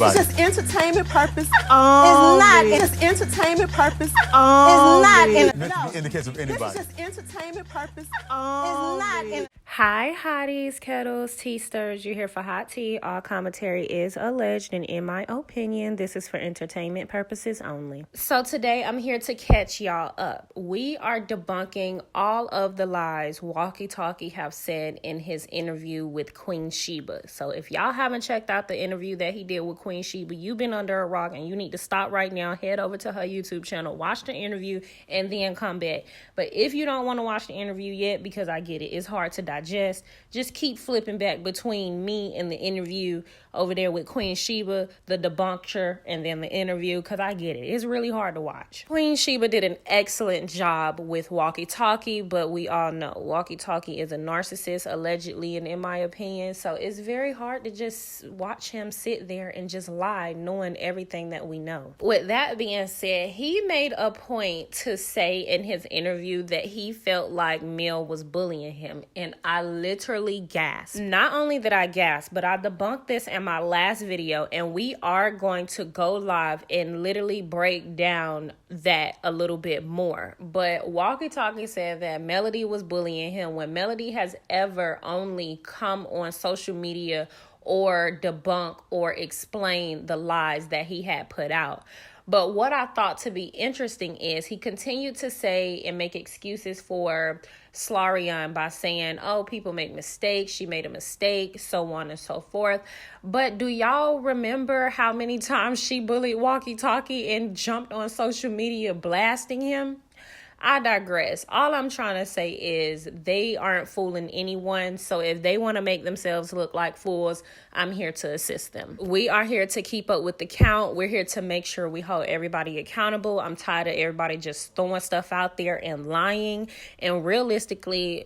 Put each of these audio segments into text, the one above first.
It's just entertainment purpose. It's not. It's just entertainment purpose. It's not. Meant to be in the case of anybody. This is just entertainment purpose. It's not. Hi, hotties, kettles, tea stirs. You're here for hot tea. All commentary is alleged, and in my opinion, this is for entertainment purposes only. So today, I'm here to catch y'all up. We are debunking all of the lies Walkie Talkie have said in his interview with Queen Sheba. So if y'all haven't checked out the interview that he did with Queen Sheba, you've been under a rock, and you need to stop right now, head over to her YouTube channel, watch the interview, and then come back. But if you don't want to watch the interview yet, because I get it, it's hard to digest, just keep flipping back between me and the interview over there with Queen Sheba, the debunker, and then the interview, because I get it. It's really hard to watch. Queen Sheba did an excellent job with Walkie Talkie, but we all know Walkie Talkie is a narcissist, allegedly, and in my opinion, so it's very hard to just watch him sit there and just lie, knowing everything that we know. With that being said, he made a point to say in his interview that he felt like Mel was bullying him, and I literally gasped. Not only did I gasp, but I debunked this in my last video, and we are going to go live and literally break down that a little bit more. But Walkie Talkie said that Melody was bullying him when Melody has ever only come on social media or debunk or explain the lies that he had put out. But what I thought to be interesting is he continued to say and make excuses for Arionne by saying, oh, people make mistakes, she made a mistake, so on and so forth. But do y'all remember how many times she bullied Walkie Talkie and jumped on social media blasting him? I digress. All I'm trying to say is they aren't fooling anyone. So if they want to make themselves look like fools, I'm here to assist them. We are here to keep up with the count. We're here to make sure we hold everybody accountable. I'm tired of everybody just throwing stuff out there and lying. And realistically,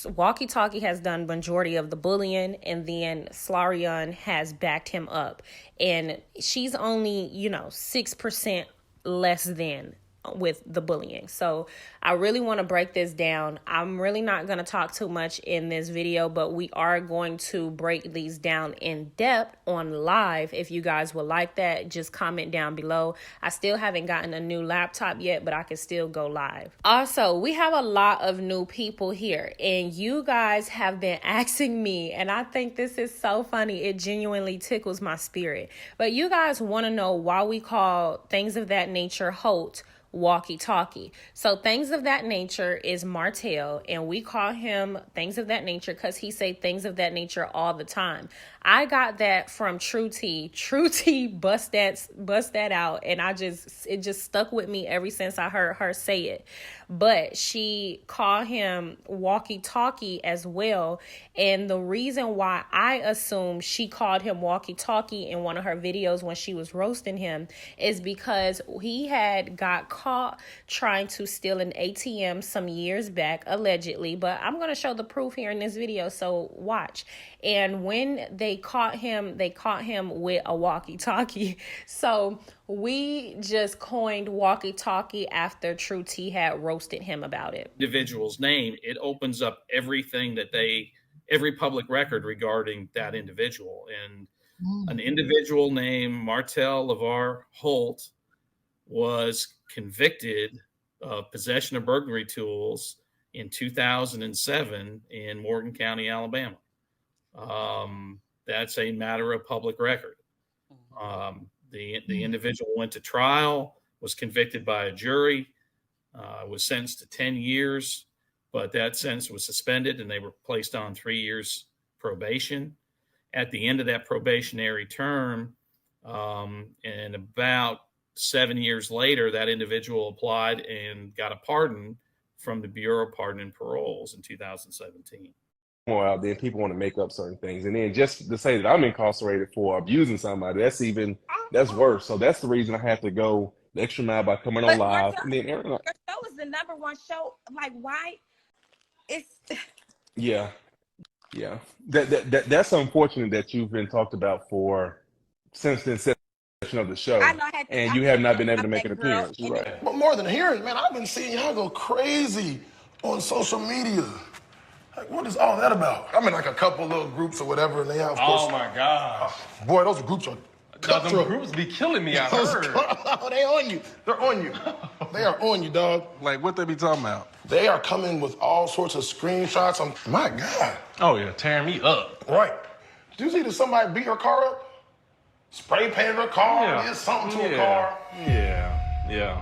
Walkie Talkie has done majority of the bullying, and then Arionne has backed him up. And she's only, 6% less than with the bullying. So I really want to break this down. I'm really not going to talk too much in this video, but we are going to break these down in depth on live. If you guys would like that, just comment down below. I still haven't gotten a new laptop yet, but I can still go live. Also, we have a lot of new people here, and you guys have been asking me, and I think this is so funny. It genuinely tickles my spirit. But you guys want to know why we call Things of That Nature Holt Walkie Talkie. So Things of That Nature is Martell, and we call him Things of That Nature because he say things of that nature all the time. I got that from True T. True T bust that out, and it just stuck with me ever since I heard her say it. But she called him Walkie Talkie as well, and the reason why I assume she called him Walkie Talkie in one of her videos when she was roasting him is because he had got caught trying to steal an ATM some years back, allegedly, but I'm going to show the proof here in this video, so watch. And when they caught him with a walkie-talkie. So we just coined walkie-talkie after True T had roasted him about it. Individual's name, it opens up everything that every public record regarding that individual. And an individual named Martell LaVar Holt was convicted of possession of burglary tools in 2007 in Morgan County, Alabama. That's a matter of public record. The individual went to trial, was convicted by a jury, was sentenced to 10 years, but that sentence was suspended and they were placed on 3 years probation. At the end of that probationary term, and about 7 years later, that individual applied and got a pardon from the Bureau of Pardon and Paroles in 2017. More out there, people want to make up certain things, and then just to say that I'm incarcerated for abusing somebody, that's worse. So that's the reason I have to go the extra mile by coming on live. And then your show is the #1 show. Like, why? It's yeah. That's unfortunate that you've been talked about since the inception of the show, and you have not been able to make an appearance. Right. But more than hearing, man, I've been seeing y'all go crazy on social media. Like, what is all that about? I'm in like a couple little groups or whatever, and they have, of course. Oh my gosh. Boy, those groups are Cut Them throat. groups be killing me, I heard. Oh, they on you. They're on you. They are on you, dog. Like, what they be talking about? They are coming with all sorts of screenshots. My God. Oh, yeah, tearing me up. Right. Did you see that somebody beat her car up? Spray painted her car, did something to her car. Yeah.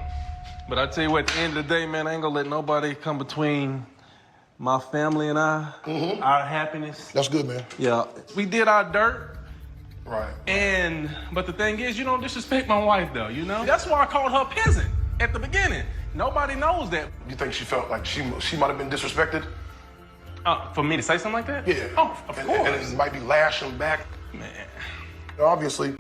But I tell you what, at the end of the day, man, I ain't gonna let nobody come between my family and I, our happiness. That's good, man. Yeah, we did our dirt. Right. But the thing is, you don't disrespect my wife, though, you know? That's why I called her peasant at the beginning. Nobody knows that. You think she felt like she might have been disrespected? For me to say something like that? Yeah. Oh, of course. And it might be lashing back. Man. Obviously,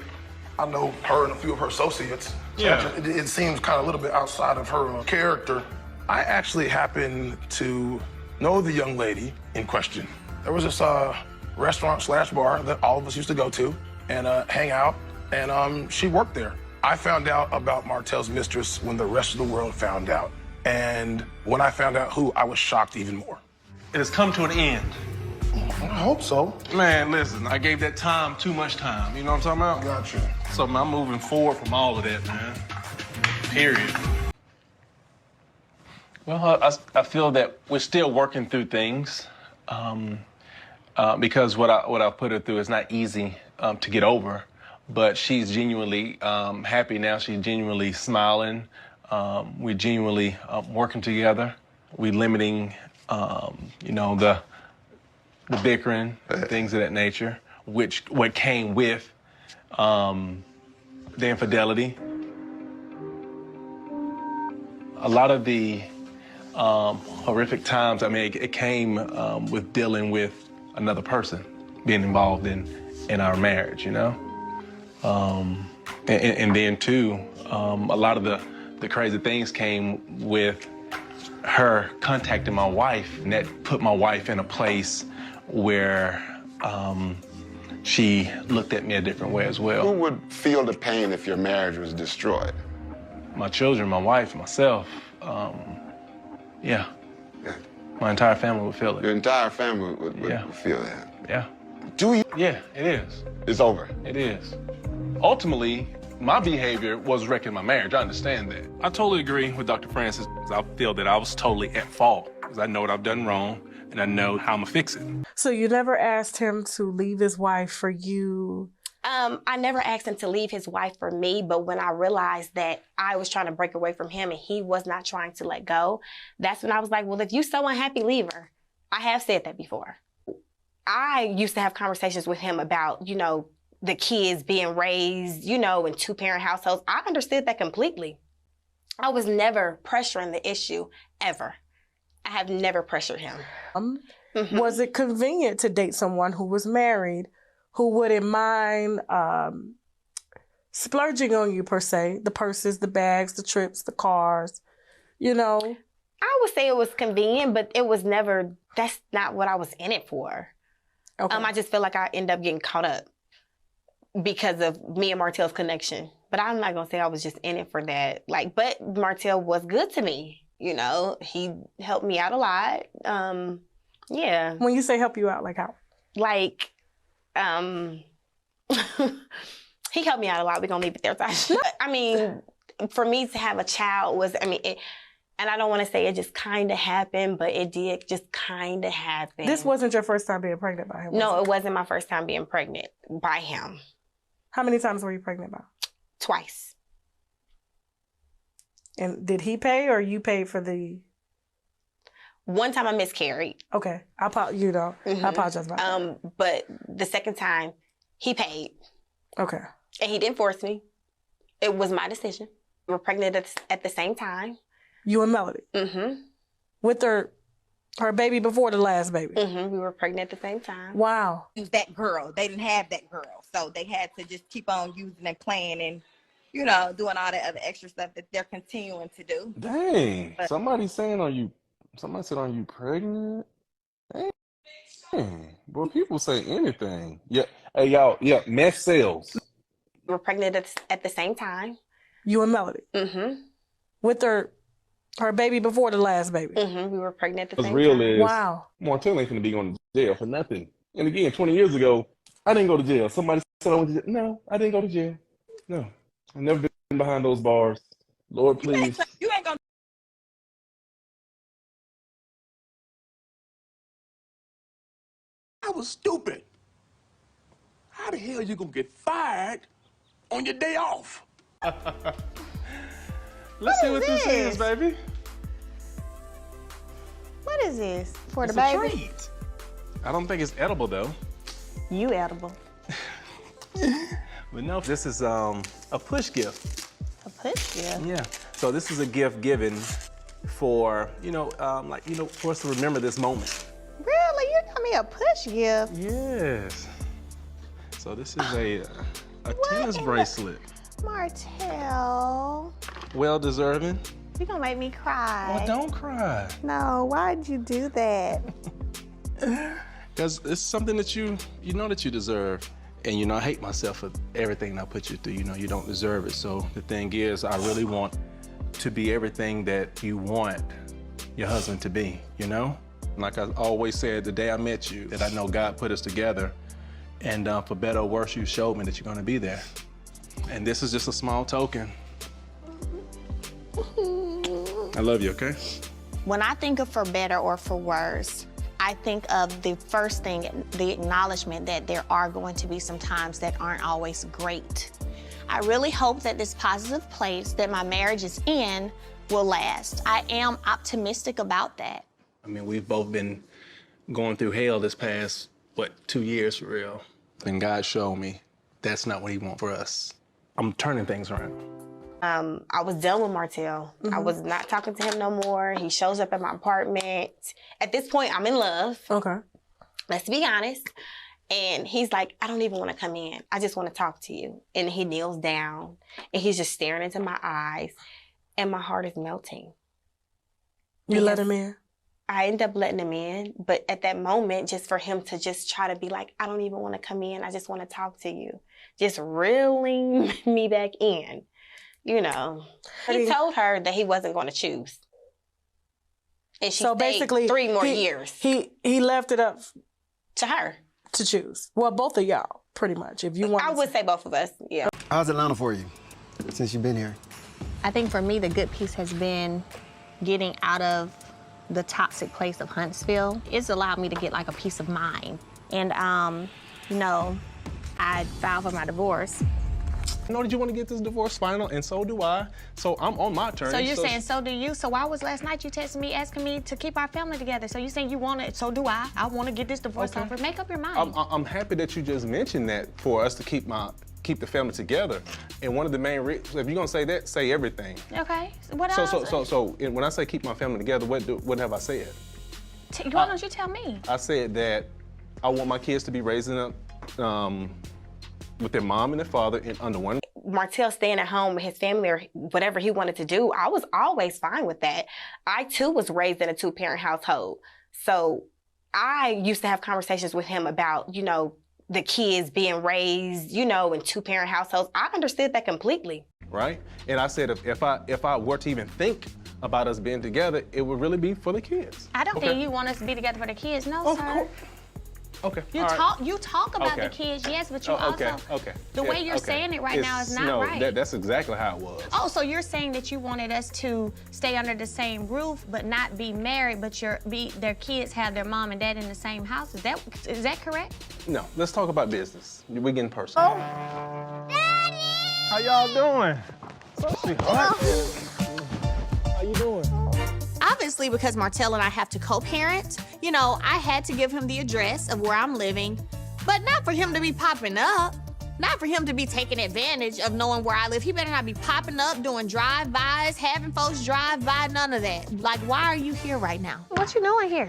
I know her and a few of her associates. So Yeah. it seems kind of a little bit outside of her character. I actually happen to know the young lady in question. There was this restaurant/bar that all of us used to go to and hang out, and she worked there. I found out about Martell's mistress when the rest of the world found out. And when I found out who, I was shocked even more. It has come to an end. I hope so. Man, listen, I gave that time too much time. You know what I'm talking about? Gotcha. So I'm moving forward from all of that, man. Period. Well, I feel that we're still working through things because what I put her through is not easy to get over. But she's genuinely happy now. She's genuinely smiling. We're genuinely working together. We're limiting, the bickering, things of that nature, what came with the infidelity. A lot of the horrific times, I mean, it came with dealing with another person being involved in our marriage, you know? And then too, a lot of the crazy things came with her contacting my wife, and that put my wife in a place where she looked at me a different way as well. Who would feel the pain if your marriage was destroyed? My children, my wife, myself, yeah. My entire family would feel it. Your entire family would feel that. Yeah. Do you? Yeah, it is. It's over. It is. Ultimately, my behavior was wrecking my marriage. I understand that. I totally agree with Dr. Francis. I feel that I was totally at fault because I know what I've done wrong and I know how I'm gonna fix it. So you never asked him to leave his wife for you? I never asked him to leave his wife for me, but when I realized that I was trying to break away from him and he was not trying to let go, that's when I was like, well, if you're so unhappy, leave her. I have said that before. I used to have conversations with him about, the kids being raised, in two-parent households. I understood that completely. I was never pressuring the issue, ever. I have never pressured him. Was it convenient to date someone who was married, who wouldn't mind splurging on you, per se? The purses, the bags, the trips, the cars, I would say it was convenient, but it was never, that's not what I was in it for. Okay. I just feel like I end up getting caught up because of me and Martell's connection. But I'm not gonna say I was just in it for that. But Martell was good to me. He helped me out a lot. Yeah. When you say help you out, like how? He helped me out a lot. We're gonna leave it there. I mean, for me to have a child was, and I don't want to say it just kind of happened, but it did just kind of happen. This wasn't your first time being pregnant by him? No, it wasn't my first time being pregnant by him. How many times were you pregnant by? Twice. And did he pay or you paid for the... One time I miscarried. Okay. I apologize about that. But the second time, he paid. Okay. And he didn't force me. It was my decision. We were pregnant at the same time. You and Melody? Mm-hmm. With her baby before the last baby? Mm-hmm. We were pregnant at the same time. Wow. That girl. They didn't have that girl. So they had to just keep on using and playing and, doing all that other extra stuff that they're continuing to do. Dang. Somebody said, are you pregnant? Dang. Boy, people say anything. Yeah. Hey, y'all, mess sells. We were pregnant at the same time. You and Melody? Mm-hmm. With her baby before the last baby? Mm-hmm. We were pregnant at the same real time. is, wow. Martell ain't gonna be going to jail for nothing. And again, 20 years ago, I didn't go to jail. Somebody said I went to jail. No, I didn't go to jail. No, I've never been behind those bars. Lord, please. You ain't gonna. I was stupid. How the hell you gonna get fired on your day off? Let's see what this is, baby. What is this? For It's the a baby? treat. I don't think it's edible though. You edible. But no, this is a push gift. A push gift? Yeah. So this is a gift given for, for us to remember this moment. Really? You got me a push gift? Yes. So this is a tennis bracelet. Martell. Well deserving. You gonna make me cry. Oh, don't cry. No, why'd you do that? Because it's something that you know that you deserve. And I hate myself for everything I put you through. You don't deserve it. So the thing is, I really want to be everything that you want your husband to be, Like I always said, the day I met you, that I know God put us together. And for better or worse, you showed me that you're gonna be there. And this is just a small token. I love you, okay? When I think of for better or for worse, I think of the first thing, the acknowledgement that there are going to be some times that aren't always great. I really hope that this positive place that my marriage is in will last. I am optimistic about that. I mean, we've both been going through hell this past, 2 years for real. And God showed me that's not what he wants for us. I'm turning things around. I was done with Martell. I was not talking to him no more. He shows up at my apartment. At this point, I'm in love. Okay. Let's be honest. And he's like, I don't even want to come in. I just want to talk to you. And he kneels down and he's just staring into my eyes and my heart is melting. You let him in? I ended up letting him in, but at that moment, just for him to just try to be like, I don't even want to come in. I just want to talk to you. Just reeling me back in. He told her that he wasn't going to choose. And she stayed basically 3 more years. He left it up to her to choose. Well, both of y'all, pretty much. If you want, I would say both of us. Yeah. How's Atlanta for you since you've been here? I think for me, the good piece has been getting out of the toxic place of Huntsville. It's allowed me to get like a peace of mind. And I filed for my divorce. I know that you want to get this divorce final, and so do I. So I'm on my turn. So you're saying so do you? So why was last night you texting me asking me to keep our family together? So you saying you want it, so do I. I want to get this divorce over. Make up your mind. I'm happy that you just mentioned that for us to keep the family together. And one of the main reasons, if you're gonna say that, say everything. Okay. What else? So when I say keep my family together, what have I said? Why don't you tell me? I said that I want my kids to be raising up with their mom and their father under one. Martell staying at home with his family or whatever he wanted to do, I was always fine with that. I too was raised in a 2-parent household. So I used to have conversations with him about, the kids being raised, in 2-parent households. I understood that completely. Right? And I said if I were to even think about us being together, it would really be for the kids. I don't think you want us to be together for the kids, no, sir. Okay. You talk about the kids, yes, but you also the way you're saying it right now is not right. That's exactly how it was. Oh, so you're saying that you wanted us to stay under the same roof but not be married, but their kids have their mom and dad in the same house. Is that correct? No, let's talk about business. We're getting personal. Daddy! How y'all doing? So sweetheart. How you doing? Obviously, because Martell and I have to co-parent, I had to give him the address of where I'm living, but not for him to be popping up, not for him to be taking advantage of knowing where I live. He better not be popping up, doing drive-bys, having folks drive by, none of that. Like, why are you here right now? What you doing here?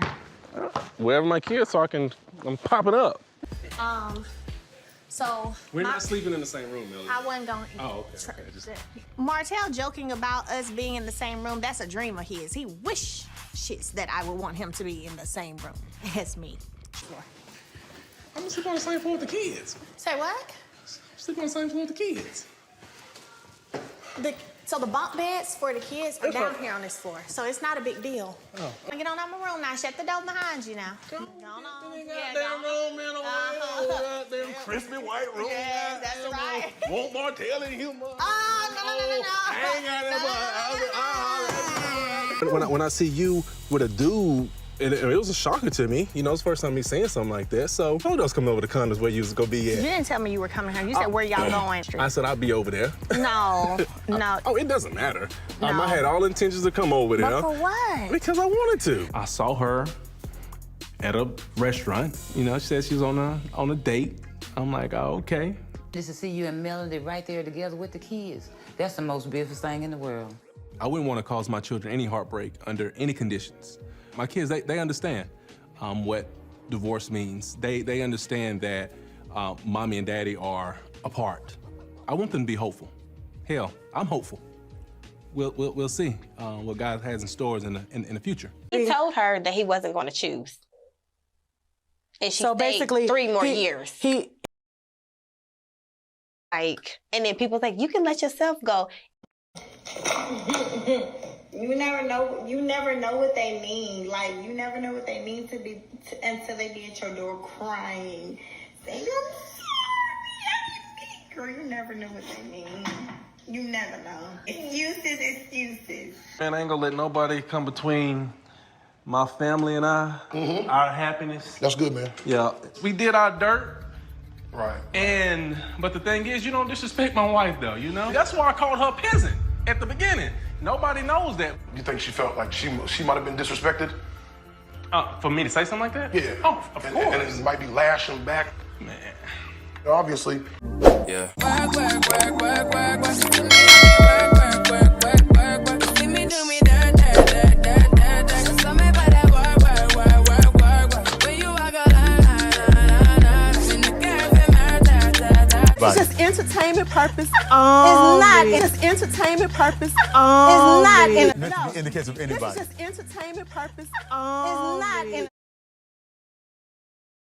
Wherever my kids are, I'm popping up. So we're not sleeping in the same room, Millie. I wasn't going. Oh, okay. Martell joking about us being in the same room, that's a dream of his. He wishes that I would want him to be in the same room as me. Sure. I'm gonna sleep on the same floor with the kids. Say what? Sleep on the same floor with the kids. So the bunk beds for the kids are down here on this floor. So it's not a big deal. Oh. Get on out my room now. Shut the door behind you now. Go on. Goddamn room, man. Goddamn crispy white room. Yes, that's right. Want Martell in here, man. Oh, no. I ain't got that. When I see you with a dude, it was a shocker to me. You know, it's the first time me seeing something like that. So I told us coming over to condoms where you was gonna be at. You didn't tell me you were coming here. You said where y'all going. I said I'd be over there. No. Oh, it doesn't matter. No. I had all intentions to come over there. But for what? Because I wanted to. I saw her at a restaurant. You know, she said she was on a date. I'm like, oh, okay. Just to see you and Melody right there together with the kids. That's the most beautiful thing in the world. I wouldn't want to cause my children any heartbreak under any conditions. My kids, they understand what divorce means. They understand that mommy and daddy are apart. I want them to be hopeful. Hell, I'm hopeful. We'll see what God has in stores in the future. He told her that he wasn't going to choose. And she So stayed basically, 3 more years. He and then people's like, you can let yourself go. You never know. You never know what they mean. Like, you never know what they mean until they be at your door crying, saying, "I'm sorry, girl." You never know what they mean. You never know. Excuses. Man, I ain't gonna let nobody come between my family and our happiness. That's good, man. Yeah, we did our dirt. Right. But the thing is, you don't disrespect my wife, though, you know? That's why I called her peasant at the beginning. Nobody knows that. You think she felt like she might have been disrespected? For me to say something like that? Yeah. Oh, of course. And it might be lashing back. Man. Obviously. Yeah. It's just entertainment purpose only. It's not. It's entertainment purpose only. In the case of anybody. This is just entertainment purpose only. It's not.